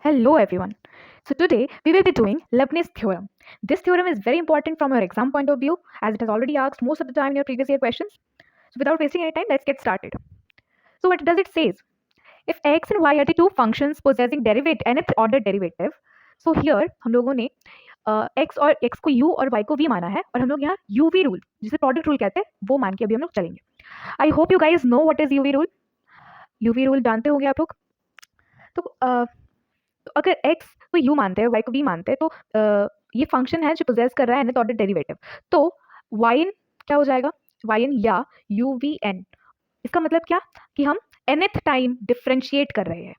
Hello everyone. So today we will be doing Leibniz theorem. This theorem is very important from your exam point of view as it has already asked most of the time in your previous year questions. So without wasting any time, let's get started. So what does it say? If x and y are the two functions possessing derivative nth order derivative, so here हम लोगों ने x और x को u और y को v माना है और हम लोग यहाँ uv रूल जिसे प्रोडक्ट रूल कहते हैं वो मान के अभी हम लोग चलेंगे. I hope you guys know what is UV rule. UV rule जानते होंगे आप लोग. तो अगर x को u मानते हैं y को v मानते हैं तो ये फंक्शन है जो पोजेस कर रहा है nth ऑर्डर डेरिवेटिव. तो yn क्या हो जाएगा? yn या uvn. इसका मतलब क्या कि हम nth टाइम डिफरेंशिएट कर रहे हैं.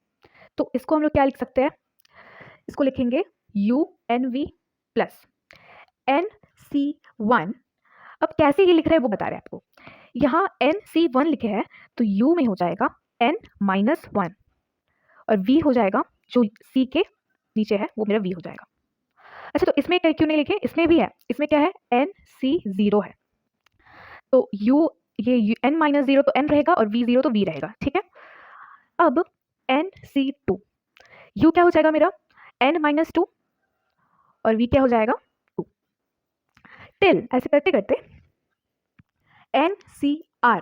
तो इसको हम लोग क्या लिख सकते हैं? इसको लिखेंगे unv प्लस nc1. अब कैसे ये लिख रहे हैं वो बता रहे हैं आपको. यहाँ nc1 लिखे हैं तो u में हो जाएगा n माइनस वन और v हो जाएगा जो c के नीचे है वो मेरा v हो जाएगा. अच्छा, तो इसमें क्यों नहीं लिखे? इसमें भी है. इसमें क्या है? nc0 है. तो u ये n माइनस जीरो तो n रहेगा और v0 तो v रहेगा. ठीक है. अब nc2 u क्या हो जाएगा मेरा? n माइनस टू और v क्या हो जाएगा? 2. टिल ऐसे करते करते ncr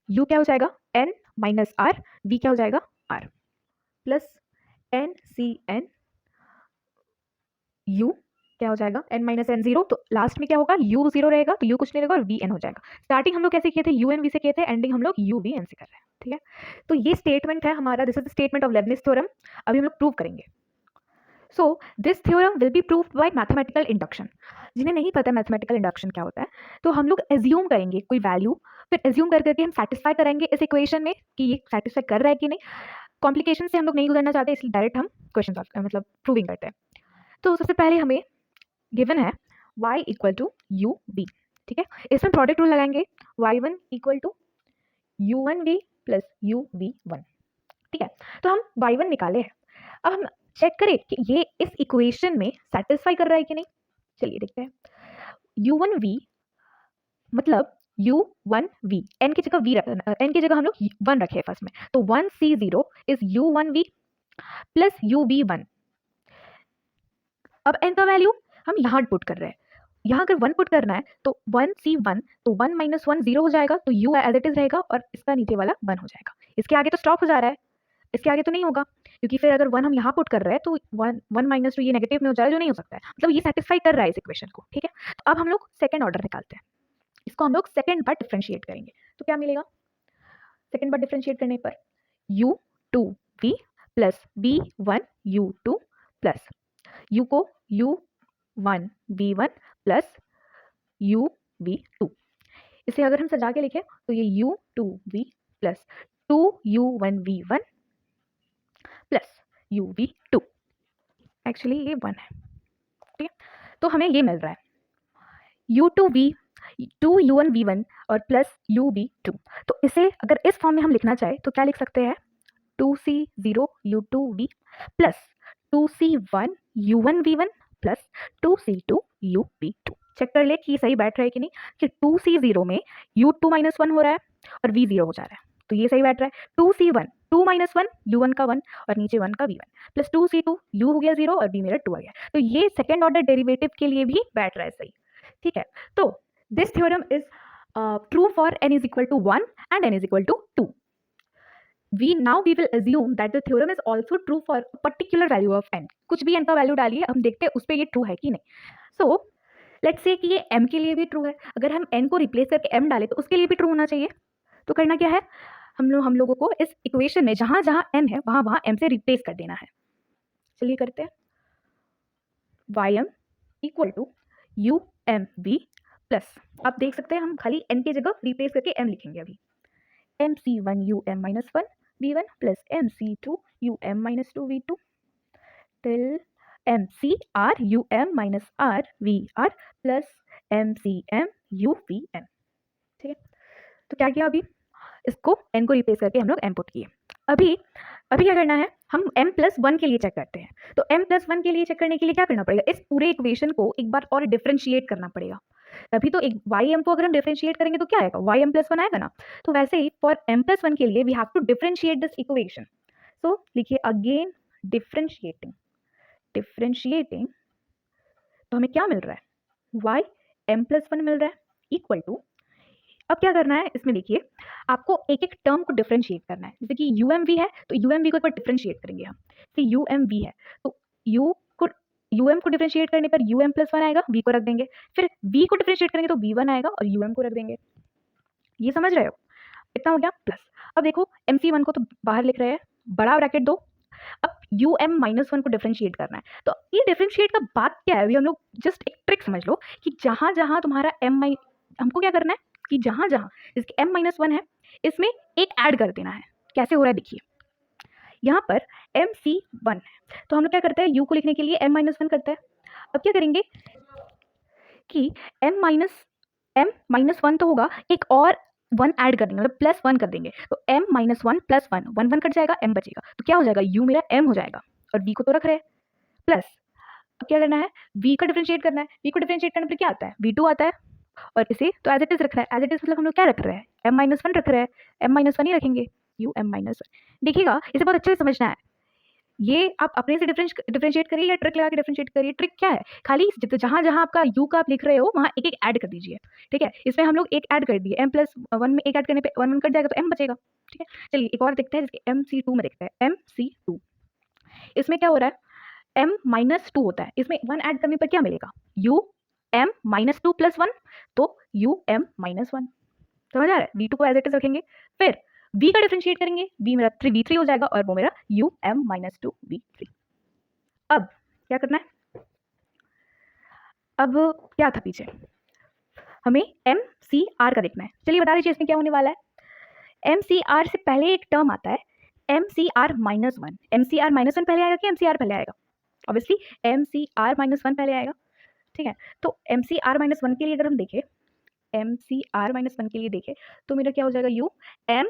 u क्या हो जाएगा? n माइनस r v क्या हो जाएगा? r प्लस ncn u क्या हो जाएगा? n minus N zero. तो लास्ट में क्या होगा? u जीरो रहेगा तो u कुछ नहीं रहेगा और v n हो जाएगा. स्टार्टिंग हम लोग कैसे किए थे? u n v से किए थे. एंडिंग हम लोग u v n से कर रहे हैं. ठीक है. तो ये स्टेटमेंट है हमारा. This is the statement of Lebanese theorem. अभी हम लोग प्रूव करेंगे. So this theorem will be proved bye mathematical induction. जिन्हें नहीं पता मैथमेटिकल इंडक्शन क्या होता है तो हम लोग एज्यूम करेंगे कोई वैल्यू, फिर एज्यूम कर करके हम सेटिस्फाई करेंगे इस इक्वेशन में कि ये सेटिस्फाई कर रहा है कि नहीं. कॉम्प्लिकेशन से हम लोग नहीं गुजरना चाहते इसलिए डायरेक्ट हम क्वेश्चन मतलब प्रूविंग करते हैं. तो सबसे पहले हमें गिवन है y equal to U B. ठीक है. इसमें प्रोडक्ट रूल लगाएंगे. y1 equal to u1v plus uv1. ठीक है. तो हम y1 निकाले हैं. अब हम चेक करें कि ये इस इक्वेशन में सेटिस्फाई कर रहा है कि नहीं. चलिए देखते हैं. u1v मतलब u1v n की जगह v n की जगह हम लोग 1 रखे फर्स्ट में. तो 1c0 is u1v plus ub1. अब n का वैल्यू हम यहाँ पुट कर रहे हैं. यहाँ अगर 1 पुट करना है तो 1c1 तो 1 माइनस 1 जीरो हो जाएगा तो u एज इट इज रहेगा और इसका नीचे वाला 1 हो जाएगा. इसके आगे तो स्टॉप हो जा रहा है. इसके आगे तो नहीं होगा क्योंकि फिर अगर 1 हम यहाँ पुट कर रहे हैं तो 1 माइनस टू ये नेगेटिव में हो जा रहा है जो नहीं हो सकता है. मतलब ये सेटिस्फाई कर रहा है इस इक्वेशन को. ठीक है. तो अब हम लोग सेकंड ऑर्डर निकालते हैं. इसको हम लोग सेकंड बार डिफरेंशिएट करेंगे तो क्या मिलेगा? सेकंड बार डिफरेंशिएट करने पर u2v plus b1 u2 plus u को u1 v1 प्लस uv2. इसे अगर हम सजा के लिखें तो ये u2v plus 2u1v1 plus uv2. Actually ये 1 है. ठीक है. तो हमें ये मिल रहा है u2v 2u1v1 और प्लस ub2. तो इसे अगर इस फॉर्म में हम लिखना चाहे तो क्या लिख सकते हैं? 2c0 u2v plus 2c1 u1v1 plus 2c2 ub2. Check कर ले कि सही बैठ रहा है कि नहीं. कि 2c0 में u2 माइनस वन हो रहा है और v0 हो जा रहा है तो ये सही बैठ रहा है. 2c1 2 माइनस वन u1 का 1 और नीचे 1 का v1 प्लस 2c2 u हो गया 0 और v मेरा 2 आ गया. तो ये सेकेंड ऑर्डर डेरिवेटिव के लिए भी बैठ रहा है सही. ठीक है. तो this theorem is true for n is equal to 1 and n is equal to 2. We will assume that the theorem is also true for a particular value of n. कुछ भी n का वैल्यू डालिए, हम देखते हैं उस पर ये ट्रू है कि नहीं. सो लेट्स से कि ये m के लिए भी ट्रू है. अगर हम n को रिप्लेस करके m डालें तो उसके लिए भी ट्रू होना चाहिए. तो करना क्या है? हम लोगों को इस इक्वेशन में जहाँ जहाँ n है वहाँ वहाँ m से रिप्लेस कर देना है. चलिए करते हैं. ym equal to umv plus आप देख सकते हैं हम खाली n की जगह रिप्लेस करके m लिखेंगे. अभी mc1 um minus one v1 plus mc2 um minus two v2 till mcr um minus r vr plus mcm uvm. ठीक है. तो क्या किया? अभी इसको n को रिप्लेस करके हम लोग m पुट किए. अभी क्या करना है? हम m प्लस वन के लिए चेक करते हैं. तो m प्लस वन के लिए चेक करने के लिए क्या करना पड़ेगा? इस पूरे इक्वेशन को एक बार और डिफरेंशिएट करना पड़ेगा. तभी तो एक ym को अगर हम डिफरेंशिएट करेंगे तो क्या आएगा? ym प्लस वन आएगा ना. तो वैसे ही फॉर m प्लस वन के लिए we have to differentiate this equation. So लिखिए अगेन डिफ्रेंशिएटिंग तो हमें क्या मिल रहा है, y m+1 मिल रहा है इक्वल टू, अब क्या करना है इसमें देखिए, आपको एक एक टर्म को डिफरेंशिएट करना है। जैसे कि UMV है तो UMV को एक बार डिफरेंशिएट करेंगे हम, तो UMV है तो UM को डिफरेंशिएट करने पर UM+1 आएगा, V को रख देंगे, फिर V को डिफरेंशिएट करेंगे तो V1 आएगा और UM को रख देंगे। ये समझ रहे हो, इतना हो गया प्लस। अब देखो MC1 को तो बाहर लिख रहे हैं, बड़ा ब्रैकेट दो, अब UM-1 को डिफरेंशिएट करना है। तो ये डिफरेंशिएट का बात क्या है, अभी हम लोग जस्ट एक ट्रिक समझ लो कि जहां जहां तुम्हारा हमको क्या करना है कि जहां जहां इसके M-1 है इसमें एक ऐड कर देना है। कैसे हो रहा है देखिए, यहाँ पर MC1 है तो हम लोग क्या करते हैं, U को लिखने के लिए M-1 करते हैं। अब क्या करेंगे कि M-1 तो होगा, एक और 1 ऐड कर देंगे, मतलब +1 कर देंगे, तो M-1 + 1 1 1 कट जाएगा, M बचेगा, तो क्या हो जाएगा, U मेरा M हो जाएगा और V को तो रख रहे हैं प्लस। अब क्या करना है, V का डिफरेंशिएट करना है, V को डिफरेंशिएट करने पर क्या आता है, V2 आता है और इसे तो एज इट इज रखना है। एज इट इज मतलब हम लोग क्या रख रहे हैं, M-1 रख रहे हैं, M-1 ही रखेंगे, UM-1। देखिएगा इसे बहुत अच्छे से समझना है, ये आप अपने से डिफरेंशिएट करिए या ट्रिक लगा के डिफरेंशिएट करिए। ट्रिक क्या है, खाली जहां जहां आपका U का आप लिख रहे हो वहां एक एक ऐड कर दीजिए, ठीक है। इसमें हम लोग एक ऐड कर दिए, M+1 में एक ऐड करने पे 1 1 कट जाएगा तो M बचेगा, ठीक है। चलिए एक और देखते हैं, जिसके MC2 में देखते हैं, MC2 इसमें क्या हो रहा है, M-2 होता है, इसमें 1 ऐड करने पर क्या मिलेगा, UM-2 + 1 तो UM-1, समझ आ रहा है। V2 को एज इट इज रखेंगे, फिर V का डिफरेंशिएट करेंगे, V मेरा V3 हो जाएगा और वो मेरा UM-2 V3। अब क्या करना है, अब क्या था पीछे, हमें MCR का देखना है। चलिए बता दीजिए इसमें क्या होने वाला है। MCR से पहले एक टर्म आता है MCR-1। MCR-1 पहले आएगा कि MCR पहले आएगा, ऑब्वियसली MCR-1 पहले आएगा, ठीक है। तो MCR-1 के लिए अगर हम देखें, MCR-1 के लिए देखें तो मेरा क्या हो जाएगा, UM,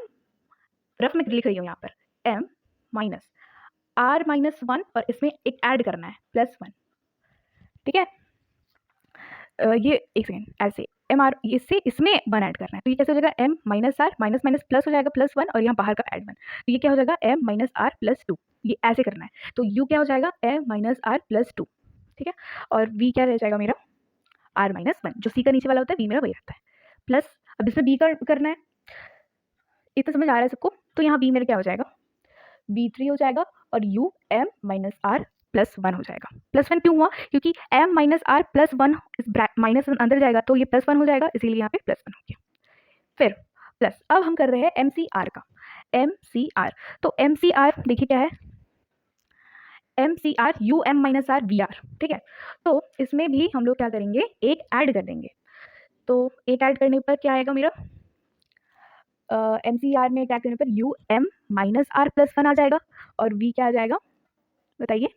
रफ में लिख रही हूँ यहाँ पर, M-R-1 और इसमें एक ऐड करना है +1, ठीक है। ये एक सेकेंड, ऐसे MR इससे इसमें 1 ऐड करना है, तो ये कैसे हो जाएगा, M-R माइनस माइनस प्लस हो जाएगा +1 और यहाँ बाहर का ऐड 1, तो ये क्या हो जाएगा M-R + 2, ये ऐसे करना है। तो U क्या हो जाएगा, M-R + 2, ठीक है। और V क्या रह जाएगा मेरा, R-1, जो C का नीचे वाला होता है V मेरा वही रहता है प्लस। अब इसमें B का करना है, इतना समझ आ रहा है सबको, तो यहाँ B मेरा क्या हो जाएगा, B3 हो जाएगा और UM-R +1 हो जाएगा। +1 क्यों हुआ, क्योंकि M-R +1 इस माइनस अंदर जाएगा तो ये +1 हो जाएगा, इसीलिए यहाँ पे +1 हो गया। फिर प्लस, अब हम कर रहे हैं MCR का, MCR तो MCR देखिए क्या है, MCR UM-R VR, ठीक है। तो इसमें भी हम लोग क्या करेंगे, एक ऐड कर देंगे, तो एक ऐड करने पर क्या आएगा मेरा, MCR में क्या करने पर UM-R +1 आ जाएगा और V क्या आ जाएगा बताइए,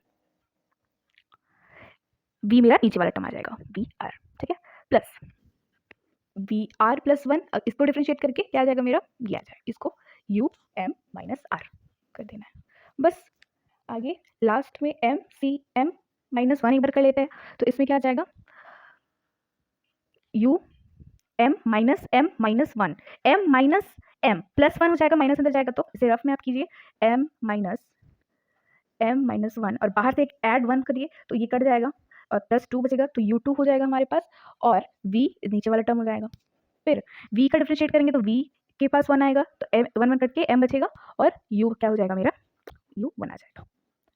V मेरा नीचे वाला टर्म आ जाएगा VR, ठीक है, प्लस VR +1, इसको डिफरेंशिएट करके क्या आ जाएगा मेरा, ये आ जाएगा, इसको UM-R कर देना है बस। आगे लास्ट में MCM-1 एक बार कर लेते हैं, तो इसमें क्या आ जाएगा, UM-M-1 M-M +1 हो जाएगा, माइनस अंदर जाएगा तो इसे रफ में आप कीजिए, M-M-1 और बाहर से एक ऐड 1 करिए तो ये कट जाएगा और +2 बचेगा, तो U2 हो जाएगा हमारे पास और V नीचे वाला टर्म हो जाएगा। फिर V का डिफरेंशिएट करेंगे तो V के पास 1 आएगा, तो M 1 कट के M बचेगा और U क्या हो जाएगा मेरा, U1 आ जाएगा,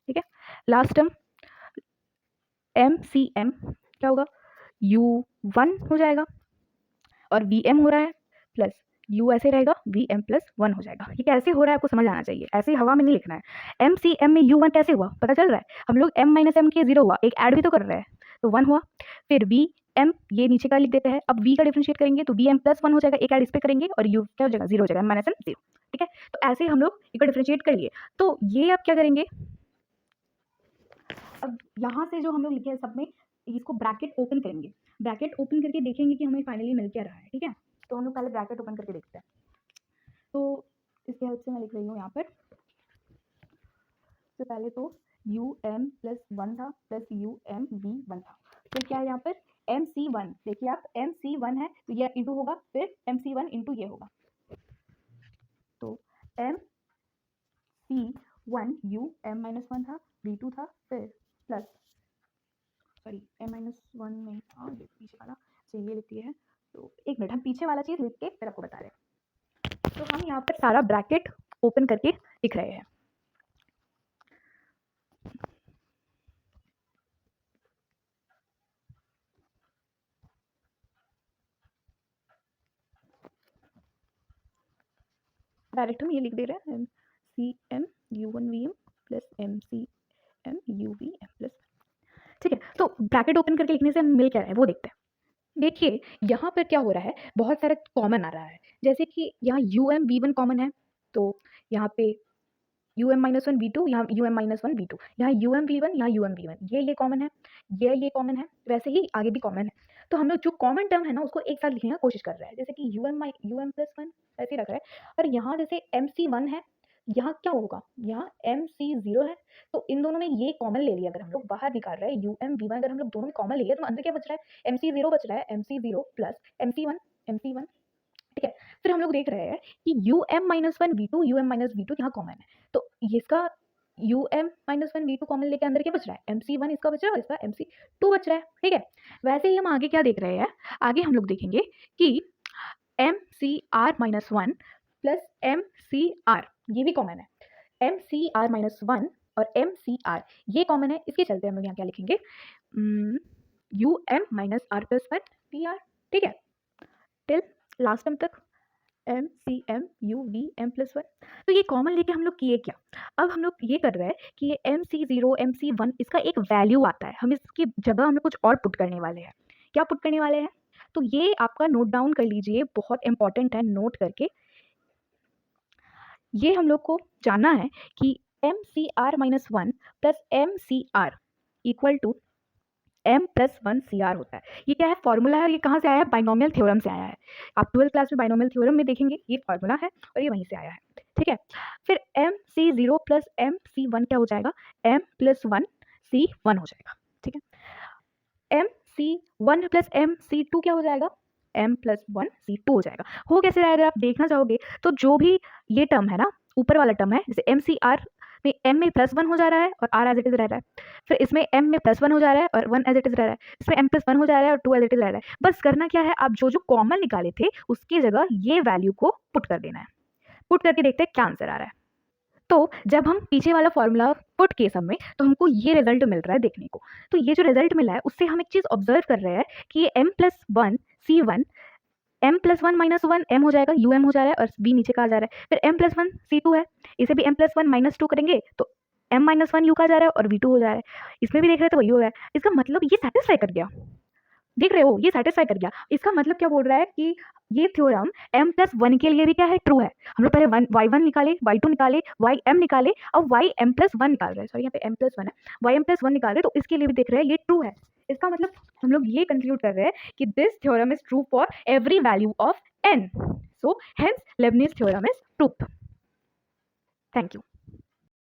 ठीक है। लास्ट टर्म MCM क्या होगा, U1 हो जाएगा और VM हो रहा है प्लस U ऐसे रहेगा, VM +1 हो जाएगा। ये कैसे हो रहा है आपको समझ आना चाहिए, ऐसे हवा में नहीं लिखना है। MCM में U1 कैसे हुआ पता चल रहा है, हम लोग M-M के 0 हुआ, एक ऐड भी तो कर रहे हैं तो 1 हुआ, फिर VM ये नीचे का लिख देते हैं, अब V का डिफरेंशिएट करेंगे तो VM +1 हो जाएगा, एक ऐड इस पे करेंगे और U क्या हो जाएगा, 0 हो जाएगा, M-M 0, ठीक है। तो ऐसे हम लोग इसका डिफरेंशिएट कर लिए। तो ये आप क्या करेंगे, अब यहाँ से जो हम लोग लिखे हैं सब में इसको ब्रैकेट ओपन करेंगे, ब्रैकेट ओपन करके देखेंगे कि हमें फाइनली मिल क्या रहा है, ठीक है। तो हम लोग पहले ब्रैकेट ओपन करके देखते हैं, तो इसके हेल्प से मैं लिख रही हूँ यहाँ पर, तो पहले तो UM+1 था प्लस UMV1 था, फिर क्या है यहाँ पर MC1, देखिए आप MC1 है तो ये इंटू होगा, फिर MC1 इंटू ये होगा, तो MC1 1 u m minus one था, v2 था, फिर plus sorry m minus one नहीं था, ये पीछे वाला चाहिए लिख दिया है। तो एक मिनट, हम पीछे वाला चीज़ लिख के फिर आपको बता रहे हैं। तो हम यहाँ पर सारा ब्रैकेट ओपन करके लिख रहे हैं। डायरेक्ट हम ये लिख दे रहे हैं, M C M U one V M plus M C M U V M plus, ठीक है। तो ब्रैकेट ओपन करके लिखने से हम मिल क्या रहा है वो देखते हैं। देखिए यहाँ पर क्या हो रहा है, बहुत सारा कॉमन आ रहा है, जैसे कि यहाँ U M V one common है, तो यहाँ पे U M minus one V two, यहाँ U M minus one V two, यहाँ यू एम वी वन, यहाँ यू एम वी वन, ये कॉमन है, ये कॉमन है, वैसे ही आगे भी कॉमन है। तो हम लोग जो कॉमन टर्म है ना उसको एक साथ लिखने की कोशिश कर रहे हैं, जैसे कि यू एम प्लस वन ऐसे ही रख रहा है। और यहाँ जैसे एम सी वन है, यहाँ क्या होगा, यहाँ एम सी जीरो है, तो इन दोनों में ये कॉमन ले लिया। अगर हम लोग बाहर निकाल रहे हैं यू एम वी वन, अगर हम लोग दोनों में कॉमन ले लिया तो अंदर क्या बच रहा है, एम सी जीरो बच रहा है, M C zero plus M C one, ठीक है। फिर हम लोग देख रहे हैं कि U M minus one V two, U M minus V two यहाँ कॉमन है, तो इसका U M minus one V two common लेके अंदर क्या बच रहा है, एम सी वन इसका बच रहा है और इसका एम सी टू बच रहा है, ठीक है। वैसे ही हम आगे क्या देख रहे हैं, आगे हम लोग देखेंगे कि M C R minus one plus M C R ये भी कॉमन है, M C R minus one और एम सी आर ये कॉमन है। इसके चलते हम लोग यहाँ क्या लिखेंगे, U M minus R plus one P R, ठीक है, टिल लास्ट टर्म तक M C M U V M plus one. तो ये कॉमन लेके हम लोग किए क्या, अब हम लोग ये कर रहे हैं कि ये M C zero M C one इसका एक वैल्यू आता है, हम इसकी जगह हमें कुछ और पुट करने वाले हैं। क्या पुट करने वाले हैं, तो ये आपका नोट डाउन कर लीजिए, बहुत इंपॉर्टेंट है नोट करके। ये हम लोग को जानना है कि M C R minus one plus M C R equal to M plus one C R होता है। ये क्या है, फॉर्मूला है, ये कहाँ से आया है, बाइनोमियल थ्योरम से आया है। आप 12th क्लास में बाइनोमियल थ्योरम में देखेंगे, ये फॉर्मूला है और ये वहीं से आया है, ठीक है। फिर M C zero plus M C one क्या हो जाएगा, M plus one C one हो जाएगा, ठीक है। M C one plus M C two क्या हो जाएगा, M plus one C two हो जाएगा। हो कैसे रहा है, अगर आप देखना चाहोगे तो जो भी ये टर्म है ना, ऊपर वाला टर्म है, जैसे एम सी आर में एम में प्लस वन हो जा रहा है और आर एज इट इज रह रहा है, फिर इसमें एम में प्लस वन हो जा रहा है और वन एज इट इज रह रहा है, इसमें एम प्लस वन हो जा रहा है और टू एज इट इज रह रहा है। बस करना क्या है, आप जो जो कॉमन निकाले थे उसकी जगह ये वैल्यू को पुट कर देना है। पुट करके देखते हैं क्या आंसर आ रहा है। तो जब हम पीछे वाला फॉर्मूला पुट किए सब में, तो हमको ये रिजल्ट मिल रहा है देखने को। तो ये जो रिजल्ट मिला है उससे हम एक चीज़ ऑब्जर्व कर रहे हैं कि ये M plus one C one, M plus one minus one M हो जाएगा, यू एम हो जा रहा है और बी नीचे कहा जा रहा है। फिर M plus one C two है, इसे भी M plus one minus two करेंगे तो एम माइनस वन यू का जा रहा है और वी टू हो जा रहा है। इसमें भी देख रहे थे वही हो रहा है। इसका मतलब ये सेटिस्फाई कर गया, देख रहे हो, ये सेटिस्फाई कर गया। इसका मतलब क्या बोल रहा है कि ये थ्योरम m प्लस वन के लिए भी क्या है, ट्रू है। हम लोग पहले वाई वन निकाले, वाई टू निकाले, वाई एम निकाले, अब वाई एम प्लस वन निकाल रहे हैं, सॉरी यहाँ पे एम प्लस वन है, वाई एम प्लस वन निकाल रहे हैं, तो इसके लिए भी देख रहे हैं ये ट्रू है। इसका मतलब हम लोग ये कंक्लूड कर रहे हैं कि this theorem is true for every value of n, so hence Lebanese theorem is true. Thank you.